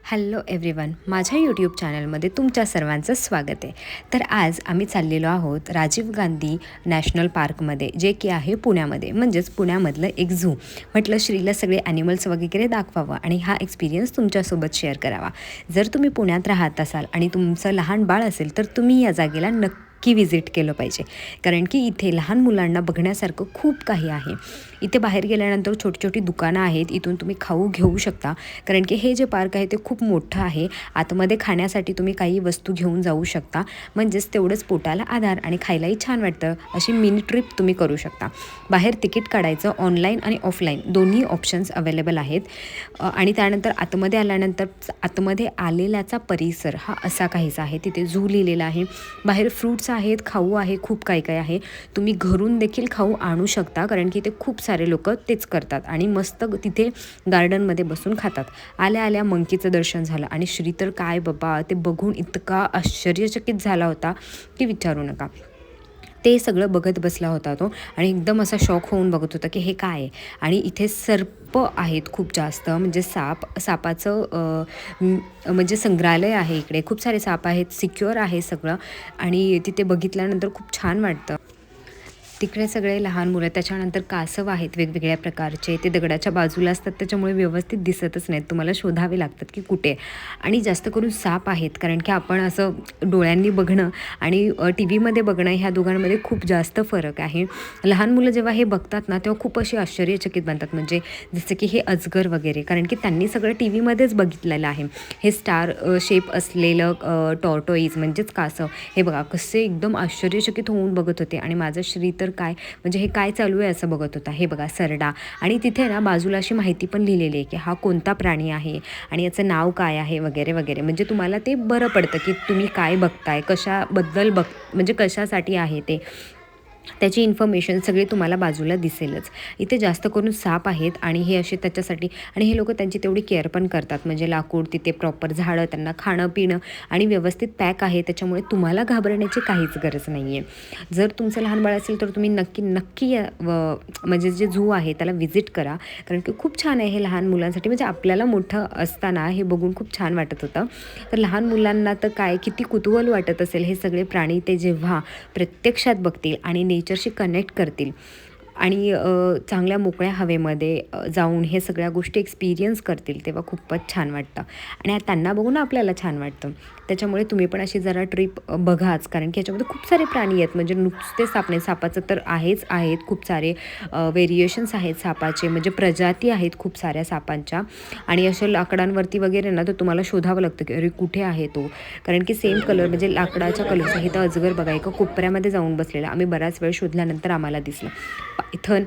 Hello everyone, माझ्या YouTube चॅनलमध्ये तुमच्या सर्वांचं स्वागत आहे. तर आज आम्ही चाललेलो आहोत राजीव गांधी नॅशनल पार्कमध्ये, जे की आहे पुण्यामध्ये, म्हणजेच पुण्यामधलं एक झू. म्हटलं श्रीला सगळे ॲनिमल्स वगैरे दाखवावं आणि हा एक्सपिरियन्स तुमच्यासोबत शेअर करावा. जर तुम्ही पुण्यात राहत असाल आणि तुमचं लहान बाळ असेल तर तुम्ही या जागेला नक्की व्हिजिट केलं पाहिजे, कारण की इथे लहान मुलांना बघण्यासारखं खूप काही आहे. इथे बाहेर गेल्यानंतर छोटी छोटी दुकानं आहेत, इथून तुम्ही खाऊ घेऊ शकता, कारण की हे जे पार्क आहे ते खूप मोठं आहे. आतमध्ये खाण्यासाठी तुम्ही काही वस्तू घेऊन जाऊ शकता, म्हणजेच तेवढंच पोटाला आधार आणि खायलाही छान वाटतं. अशी मिनी ट्रिप तुम्ही करू शकता. बाहेर तिकीट काढायचं ऑनलाईन आणि ऑफलाईन दोन्ही ऑप्शन्स अवेलेबल आहेत. आणि त्यानंतर आतमध्ये आल्यानंतर आतमध्ये आलेल्याचा परिसर हा असा काहीसा आहे. तिथे झू लिहिलेला आहे, बाहेर फ्रूट्स आहेत, खाऊ आहे, खूप काही काही आहे. तुम्ही घरून देखील खाऊ आणू शकता, कारण की ते खूप सारे लोक तेच करतात आणि मस्त तिथे गार्डनमध्ये बसून खातात. आल्या आल्या मंकीचं दर्शन झालं आणि श्री तर काय बाबा, ते बघून इतका आश्चर्यचकित झाला होता की विचारू नका. ते सगळं बघत बसला होता तो आणि एकदम असा शॉक होऊन बघत होता की हे काय आहे. आणि इथे सर्प आहेत खूप जास्त, म्हणजे सापाचं म्हणजे संग्रहालय आहे. इकडे खूप सारे साप आहेत, सिक्युअर आहे सगळं, आणि तिथे बघितल्यानंतर खूप छान वाटतं. तिकडे सगळे लहान मुलं, त्याच्यानंतर कासव आहेत वेगवेगळ्या प्रकारचे. ते दगडाच्या बाजूला असतात, त्याच्यामुळे व्यवस्थित दिसतच नाहीत, तुम्हाला शोधावे लागतात की कुठे. आणि जास्त करून साप आहेत, कारण की आपण असं डोळ्यांनी बघणं आणि टी व्हीमध्ये बघणं ह्या दोघांमध्ये खूप जास्त फरक आहे. लहान मुलं जेव्हा हे बघतात ना, तेव्हा खूप अशी आश्चर्यचकित बनतात, म्हणजे जसं की हे अजगर वगैरे, कारण की त्यांनी सगळं टी व्हीमध्येच बघितलेलं आहे. हे स्टार शेप असलेलं टॉर्टोईज म्हणजेच कासव, हे बघा कसे एकदम आश्चर्यचकित होऊन बघत होते. आणि माझं श्री तर काय, म्हणजे हे काय चालू आहे असं बघत होता. हे बघा सरडा, आणि तिथे ना बाजूला अशी माहिती पण लिहिलेली आहे की हा कोणता प्राणी आहे आणि याचं नाव काय आहे वगैरे वगैरे. म्हणजे तुम्हाला ते बरं पडतं की तुम्ही काय बघताय, कशाबद्दल म्हणजे कशासाठी आहे ते, त्याची इन्फॉर्मेशन सगळी तुम्हाला बाजूला दिसेलच. इथे जास्त करून साप आहेत आणि हे असे त्याच्यासाठी, आणि हे लोक त्यांची तेवढी केअर पण करतात, म्हणजे लाकूड तिथे प्रॉपर, झाडं, त्यांना खाणं पिणं आणि व्यवस्थित पॅक आहे, त्याच्यामुळे तुम्हाला घाबरण्याची काहीच गरज नाही आहे. जर तुमचं लहान बाळ असेल तर तुम्ही नक्की म्हणजे जे झू आहे त्याला व्हिजिट करा, कारण की खूप छान आहे हे लहान मुलांसाठी. म्हणजे आपल्याला मोठं असताना हे बघून खूप छान वाटत होतं, तर लहान मुलांना तर काय किती कुतूहल वाटत असेल हे सगळे प्राणी ते जेव्हा प्रत्यक्षात बघतील आणि नेचरशी कनेक्ट करतील आणि चांगल्या मोकळ्या हवेमध्ये जाऊन हे सगळ्या गोष्टी एक्सपिरियन्स करतील, तेव्हा खूपच छान वाटतं आणि त्यांना बघून आपल्याला छान वाटतं. त्याच्यामुळे तुम्ही पण अशी जरा ट्रिप बघाच, कारण की याच्यामध्ये खूप सारे प्राणी आहेत, म्हणजे नुसते साप नाही, सापाचं तर आहेत खूप सारे व्हेरिएशन्स आहेत सापाचे, म्हणजे प्रजाती आहेत खूप साऱ्या सापांच्या. आणि अशा लाकडांवरती वगैरे ना, तर तुम्हाला शोधावं लागतं की अरे कुठे आहे तो, कारण की सेम कलर, म्हणजे लाकडाच्या कलरचा. हे तर अजगर बघा, एका कोपऱ्यामध्ये जाऊन बसलेला, आम्ही बराच वेळ शोधल्यानंतर आम्हाला दिसलं. पायथन,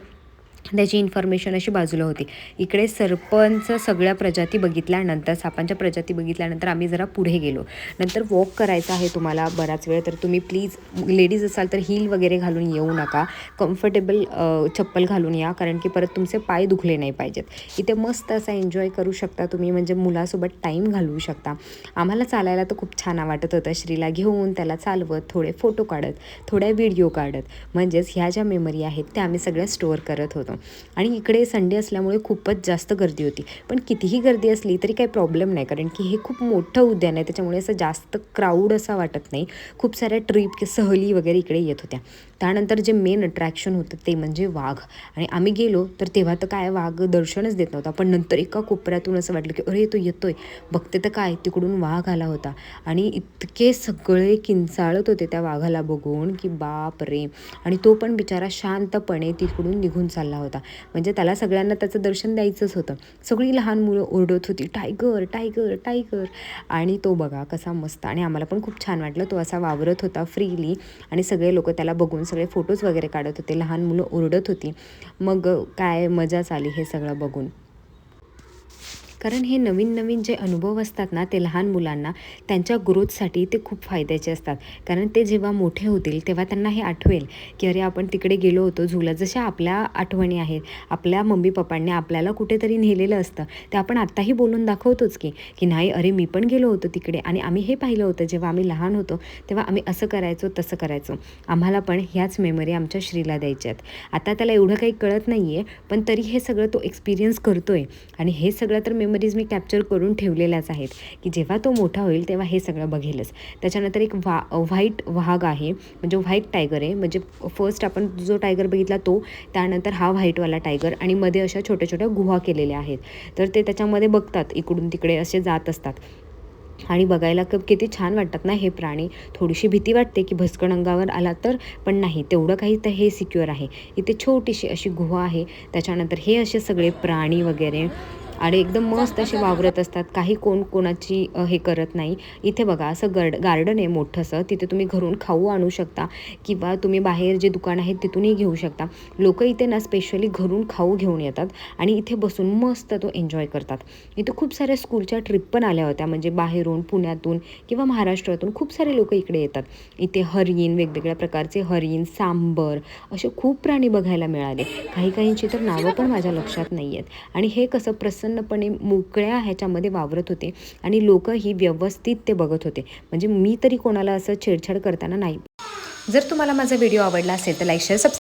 त्याची इन्फॉर्मेशन अशी बाजूला होती. इकडे सरपंच सगळ्या प्रजाती बघितल्यानंतर, सापांच्या प्रजाती बघितल्यानंतर आम्ही जरा पुढे गेलो. नंतर वॉक करायचा आहे तुम्हाला बराच वेळ, तर तुम्ही प्लीज लेडीज असाल तर हील वगैरे घालून येऊ नका, कम्फर्टेबल चप्पल घालून या, कारण की परत तुमचे पाय दुखले नाही पाहिजेत. इथे मस्त असा एन्जॉय करू शकता तुम्ही, म्हणजे मुलासोबत टाईम घालवू शकता. आम्हाला चालायला तर खूप छान वाटत होतं, श्रीला घेऊन त्याला चालवत, थोडे फोटो काढत, थोड्या व्हिडिओ काढत, म्हणजेच ह्या ज्या मेमरी आहेत त्या आम्ही सगळ्या स्टोअर करत होतो. आणि इकडे संडे असल्यामुळे खूपच जास्त गर्दी होती, पण कितीही गर्दी असली तरी काही प्रॉब्लेम नाही, कारण की हे खूप मोठं उद्यान आहे, त्याच्यामुळे असं जास्त क्राऊड असा वाटत नाही. खूप साऱ्या ट्रिप सहली वगैरे इकडे येत होत्या. त्यानंतर जे मेन अट्रॅक्शन होतं ते म्हणजे वाघ. आणि आम्ही गेलो तर तेव्हा तर काय वाघ दर्शनच देत नव्हता, पण नंतर एका कोपऱ्यातून असं वाटलं की अरे तो येतोय, बघते तर काय तिकडून वाघ आला होता. आणि इतके सगळे किंचाळत होते त्या वाघाला बघून की बाप रे. आणि तो पण बिचारा शांतपणे तिकडून निघून चालला होता, म्हणजे त्याला सगळ्यांना त्याचं दर्शन द्यायचंच होतं. सगळी लहान मुलं ओरडत होती टायगर टायगर टायगर, आणि तो बघा कसा मस्त. आणि आम्हाला पण खूप छान वाटलं, तो असा वावरत होता फ्रीली, आणि सगळे लोक त्याला बघून सगळे फोटोज वगैरे काढत होते, लहान मुलं ओरडत होती. मग काय मजाच आली हे सगळं बघून, कारण हे नवीन नवीन जे अनुभव असतात ना, ते लहान मुलांना त्यांच्या ग्रोथसाठी ते खूप फायद्याचे असतात. कारण ते जेव्हा मोठे होतील तेव्हा त्यांना हे आठवेल की अरे आपण तिकडे गेलो होतो झूला. जशा आपल्या आठवणी आहेत, आपल्या मम्मी पप्पांनी आपल्याला कुठेतरी नेलेलं असतं, ते आपण आत्ताही बोलून दाखवतोच की नाही अरे मी पण गेलो होतो तिकडे आणि आम्ही हे पाहिलं होतं, जेव्हा आम्ही लहान होतो तेव्हा आम्ही असं करायचो तसं करायचो. आम्हाला पण ह्याच मेमरी आमच्या श्रीला द्यायच्या आहेत. आता त्याला एवढं काही कळत नाही आहे, पण तरी हे सगळं तो एक्सपिरियन्स करतो आहे, आणि हे सगळं तर मेमरीज मी कॅप्चर करून ठेवलेल्याच आहेत की जेव्हा तो मोठा होईल तेव्हा हे सगळं बघेलच. त्याच्यानंतर एक व्हाईट वाघ आहे, म्हणजे व्हाईट टायगर आहे. म्हणजे फर्स्ट आपण जो टायगर बघितला तो, त्यानंतर हा व्हाईटवाला टायगर आणि मध्ये अशा छोट्या छोट्या गुहा केलेल्या आहेत. तर ते त्याच्यामध्ये बघतात, इकडून तिकडे असे जात असतात आणि बघायला किती छान वाटतात ना हे प्राणी. थोडीशी भीती वाटते की भस्कन अंगावर आला तर, पण नाही तेवढं काही, तर हे सिक्युअर आहे. इथे छोटीशी अशी गुहा आहे. त्याच्यानंतर हे असे सगळे प्राणी वगैरे आणि एकदम मस्त असे वावरत असतात. काही कोणाची हे करत नाही. इथे बघा असं गार्डन आहे मोठंसं. तिथे तुम्ही घरून खाऊ आणू शकता किंवा तुम्ही बाहेर जे दुकान आहे तिथूनही घेऊ शकता. लोक इथे ना स्पेशली घरून खाऊ घेऊन येतात आणि इथे बसून मस्त तो एन्जॉय करतात. इथे खूप साऱ्या स्कूलच्या ट्रिप पण आल्या होत्या, म्हणजे बाहेरून, पुण्यातून किंवा महाराष्ट्रातून खूप सारे लोक इकडे येतात. इथे हरिण, वेगवेगळ्या प्रकारचे हरिण, सांबर असे खूप प्राणी बघायला मिळाले. काहींची तर नावं पण माझ्या लक्षात नाही आहेत. आणि हे कसं प्रसन्नपणे मोकळ्या ह्याच्यामध्ये वावरत होते आणि लोकही व्यवस्थित ते बघत होते. म्हणजे मी तरी कोणाला असं छेडछाड करताना नाही. जर तुम्हाला माझा व्हिडिओ आवडला असेल तर लाईक, शेअर, सबस्क्राईब